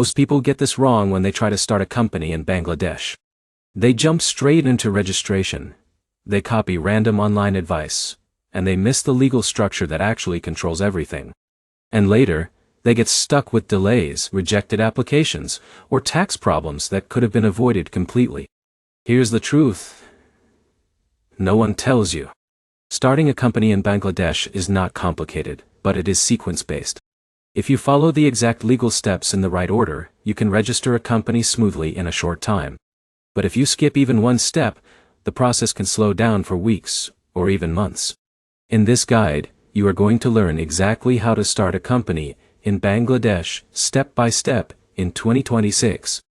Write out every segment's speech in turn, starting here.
Most people get this wrong when they try to start a company in Bangladesh. They jump straight into registration. They copy random online advice, and they miss the legal structure that actually controls everything. And later, they get stuck with delays, rejected applications, or tax problems that could have been avoided completely. Here's the truth. No one tells you. Starting a company in Bangladesh is not complicated, but it is sequence-based. If you follow the exact legal steps in the right order, you can register a company smoothly in a short time. But if you skip even one step, the process can slow down for weeks, or even months. In this guide, you are going to learn exactly how to start a company in Bangladesh, step by step, in 2026.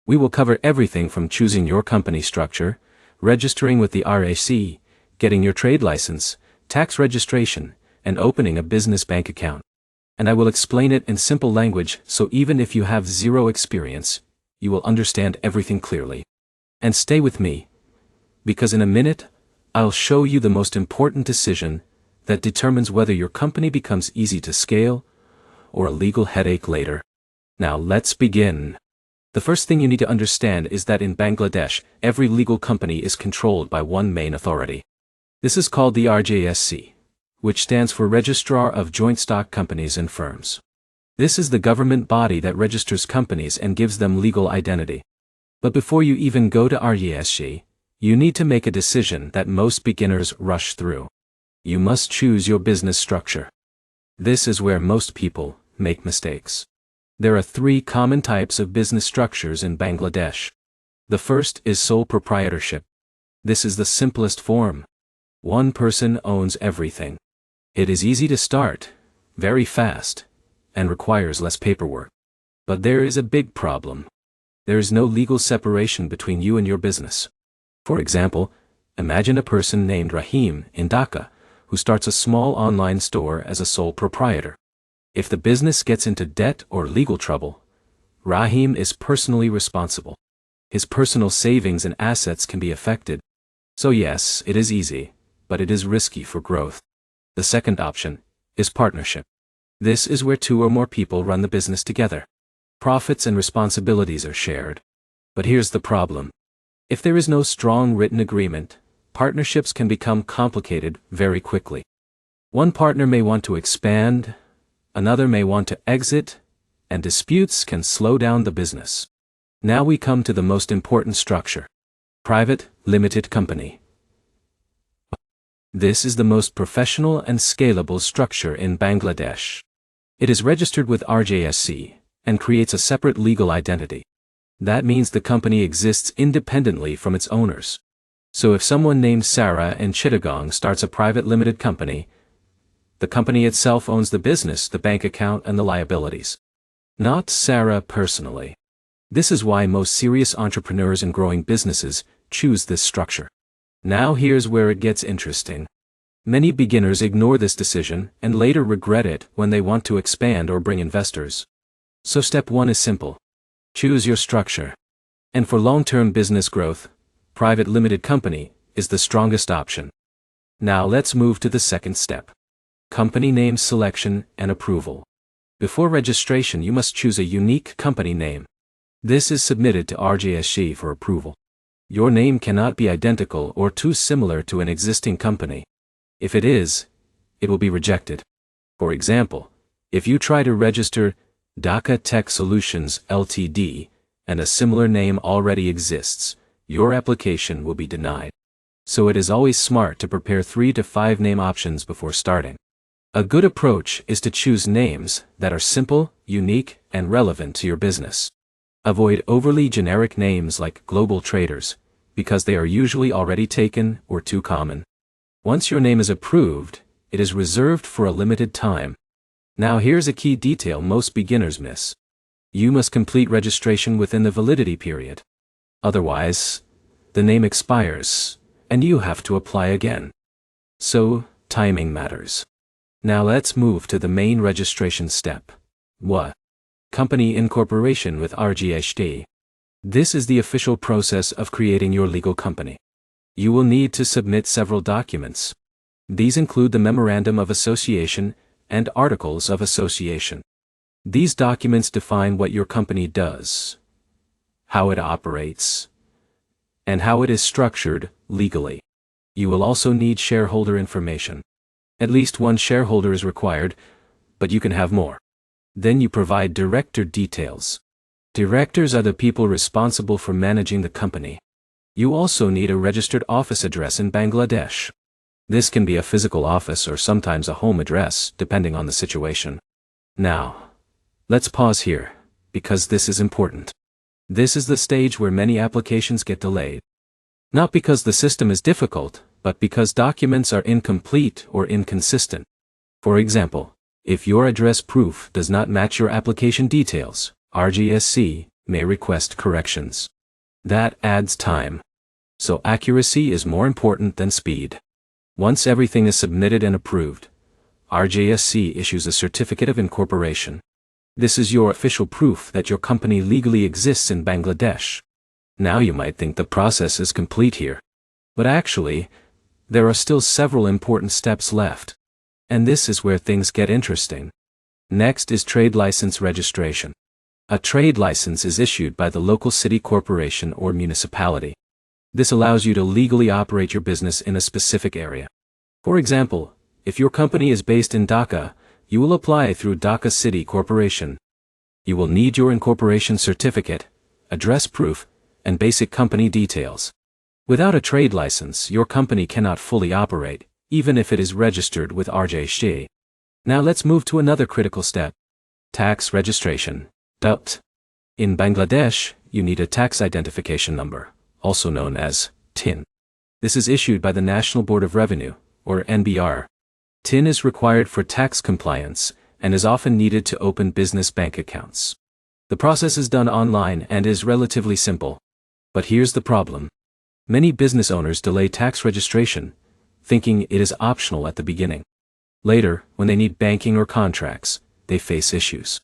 We will cover everything from choosing your company structure, registering with the RAC, getting your trade license, tax registration, and opening a business bank account. And I will explain it in simple language so even if you have zero experience, you will understand everything clearly. And stay with me, because in a minute, I'll show you the most important decision that determines whether your company becomes easy to scale or a legal headache later. Now let's begin. The first thing you need to understand is that in Bangladesh, every legal company is controlled by one main authority. This is called the RJSC, which stands for Registrar of Joint Stock Companies and Firms. This is the government body that registers companies and gives them legal identity. But before you even go to RJSC, you need to make a decision that most beginners rush through. You must choose your business structure. This is where most people make mistakes. There are three common types of business structures in Bangladesh. The first is sole proprietorship. This is the simplest form. One person owns everything. It is easy to start, very fast, and requires less paperwork. But there is a big problem. There is no legal separation between you and your business. For example, imagine a person named Rahim in Dhaka, who starts a small online store as a sole proprietor. If the business gets into debt or legal trouble, Rahim is personally responsible. His personal savings and assets can be affected. So yes, it is easy, but it is risky for growth. The second option is partnership. This is where two or more people run the business together. Profits and responsibilities are shared. But here's the problem. If there is no strong written agreement, partnerships can become complicated very quickly. One partner may want to expand, another may want to exit, and disputes can slow down the business. Now we come to the most important structure. Private, limited company. This is the most professional and scalable structure in Bangladesh. It is registered with RJSC and creates a separate legal identity. That means the company exists independently from its owners. So if someone named Sarah in Chittagong starts a private limited company, the company itself owns the business, the bank account, and the liabilities. Not Sarah personally. This is why most serious entrepreneurs and growing businesses choose this structure. Now here's where it gets interesting. Many beginners ignore this decision and later regret it when they want to expand or bring investors. So step 1 is simple. Choose your structure. And for long-term business growth, private limited company is the strongest option. Now let's move to the second step. Company name selection and approval. Before registration, you must choose a unique company name. This is submitted to RJSC for approval. Your name cannot be identical or too similar to an existing company. If it is, it will be rejected. For example, if you try to register Dhaka Tech Solutions Ltd. and a similar name already exists, your application will be denied. So it is always smart to prepare 3 to 5 name options before starting. A good approach is to choose names that are simple, unique, and relevant to your business. Avoid overly generic names like Global Traders, because they are usually already taken or too common. Once your name is approved, it is reserved for a limited time. Now here's a key detail most beginners miss. You must complete registration within the validity period. Otherwise, the name expires, and you have to apply again. So, timing matters. Now let's move to the main registration step. What? Company incorporation with RJSC. This is the official process of creating your legal company. You will need to submit several documents. These include the Memorandum of Association and Articles of Association. These documents define what your company does, how it operates, and how it is structured legally. You will also need shareholder information. At least one shareholder is required, but you can have more. Then you provide director details. Directors are the people responsible for managing the company. You also need a registered office address in Bangladesh. This can be a physical office or sometimes a home address, depending on the situation. Now, let's pause here, because this is important. This is the stage where many applications get delayed. Not because the system is difficult, but because documents are incomplete or inconsistent. For example, if your address proof does not match your application details, RGSC may request corrections. That adds time. So accuracy is more important than speed. Once everything is submitted and approved, RGSC issues a certificate of incorporation. This is your official proof that your company legally exists in Bangladesh. Now you might think the process is complete here. But actually, there are still several important steps left. And this is where things get interesting. Next is trade license registration. A trade license is issued by the local city corporation or municipality. This allows you to legally operate your business in a specific area. For example, if your company is based in Dhaka, you will apply through Dhaka City Corporation. You will need your incorporation certificate, address proof, and basic company details. Without a trade license, your company cannot fully operate, even if it is registered with RGSC. Now let's move to another critical step. Tax registration. DUT. In Bangladesh, you need a tax identification number, also known as TIN. This is issued by the National Board of Revenue, or NBR. TIN is required for tax compliance and is often needed to open business bank accounts. The process is done online and is relatively simple. But here's the problem. Many business owners delay tax registration, thinking it is optional at the beginning. Later, when they need banking or contracts, they face issues.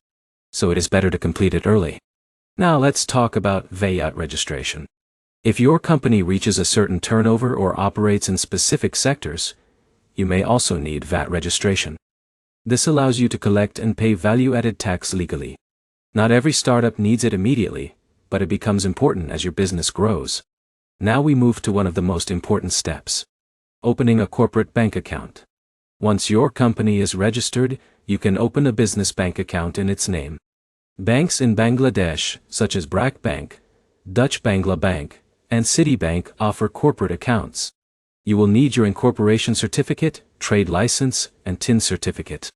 So it is better to complete it early. Now let's talk about VAT registration. If your company reaches a certain turnover or operates in specific sectors, you may also need VAT registration. This allows you to collect and pay value-added tax legally. Not every startup needs it immediately, but it becomes important as your business grows. Now we move to one of the most important steps. Opening a corporate bank account. Once your company is registered, you can open a business bank account in its name. Banks in Bangladesh, such as BRAC Bank, Dutch Bangla Bank, and Citibank offer corporate accounts. You will need your incorporation certificate, trade license, and TIN certificate.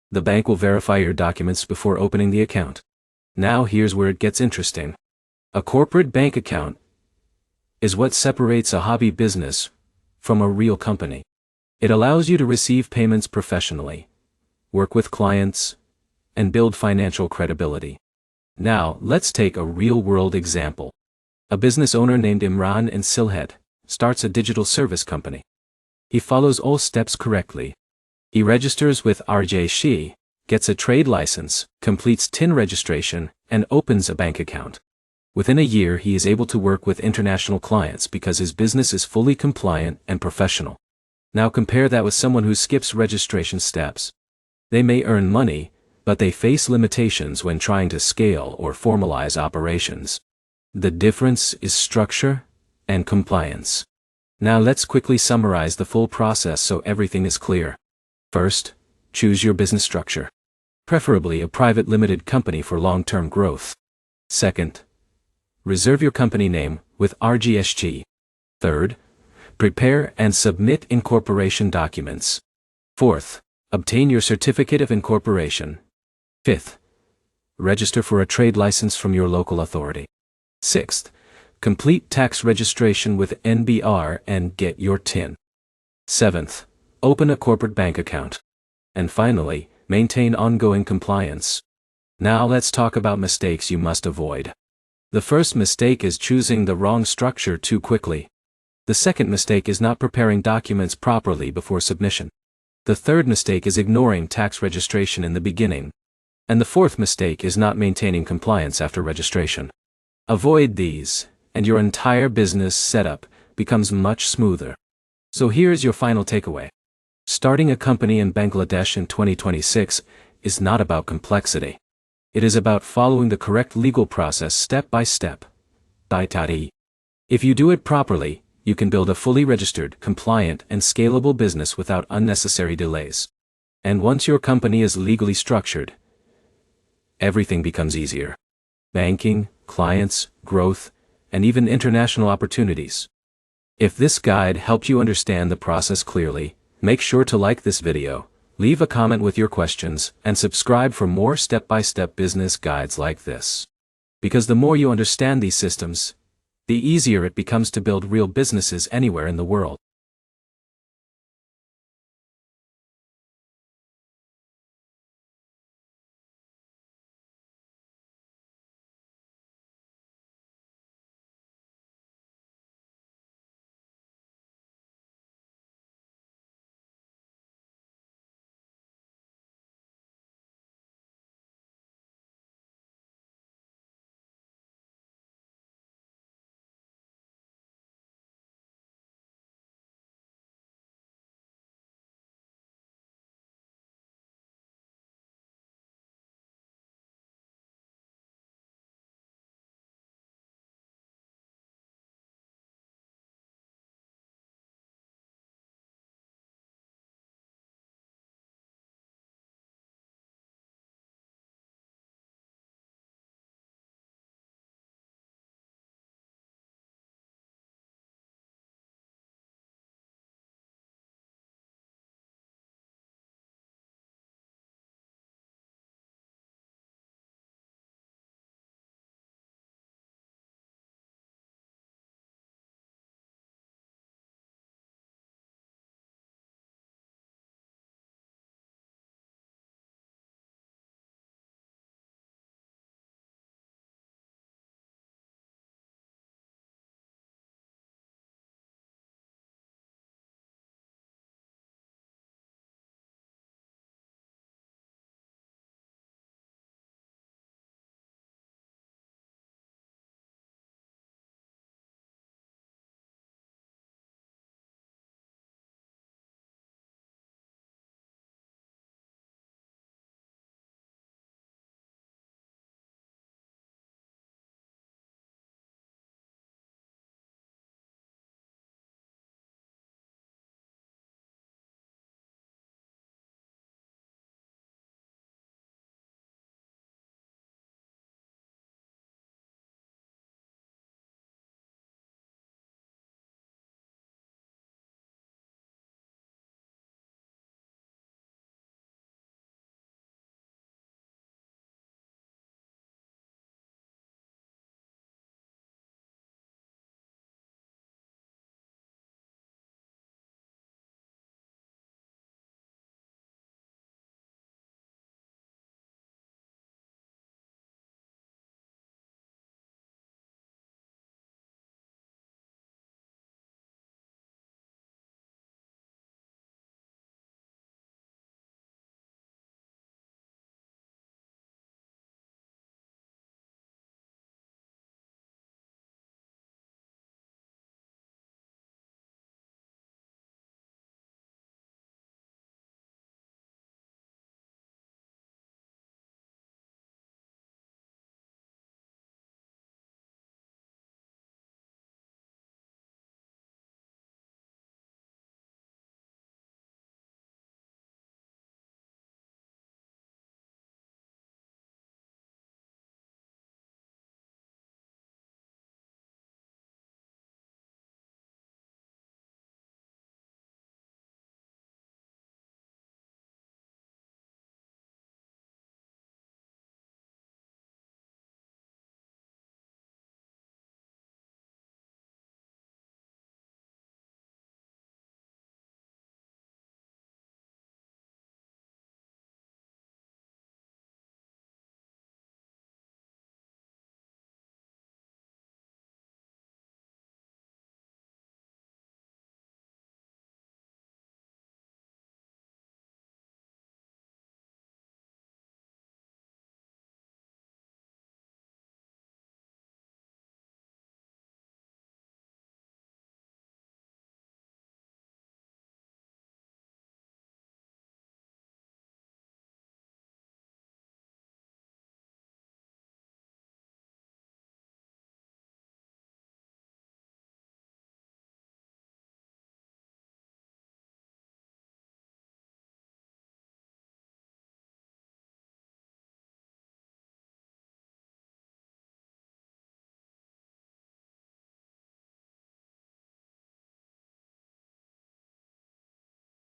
The bank will verify your documents before opening the account. Now here's where it gets interesting. A corporate bank account is what separates a hobby business from a real company. It allows you to receive payments professionally, work with clients, and build financial credibility. Now, let's take a real-world example. A business owner named Imran in Sylhet starts a digital service company. He follows all steps correctly. He registers with RGSC, gets a trade license, completes TIN registration, and opens a bank account. Within a year, he is able to work with international clients because his business is fully compliant and professional. Now compare that with someone who skips registration steps. They may earn money, but they face limitations when trying to scale or formalize operations. The difference is structure and compliance. Now let's quickly summarize the full process so everything is clear. First, choose your business structure. Preferably a private limited company for long-term growth. Second, reserve your company name with RGSC. Third, prepare and submit incorporation documents. Fourth, obtain your certificate of incorporation. Fifth, register for a trade license from your local authority. Sixth, complete tax registration with NBR and get your TIN. Seventh, open a corporate bank account. And finally, maintain ongoing compliance. Now let's talk about mistakes you must avoid. The first mistake is choosing the wrong structure too quickly. The second mistake is not preparing documents properly before submission. The third mistake is ignoring tax registration in the beginning. And the fourth mistake is not maintaining compliance after registration. Avoid these, and your entire business setup becomes much smoother. So here is your final takeaway. Starting a company in Bangladesh in 2026 is not about complexity. It is about following the correct legal process step by step. If you do it properly, you can build a fully registered, compliant, and scalable business without unnecessary delays. And once your company is legally structured, everything becomes easier. Banking, clients, growth, and even international opportunities. If this guide helped you understand the process clearly, make sure to like this video, leave a comment with your questions, and subscribe for more step-by-step business guides like this. Because the more you understand these systems, the easier it becomes to build real businesses anywhere in the world.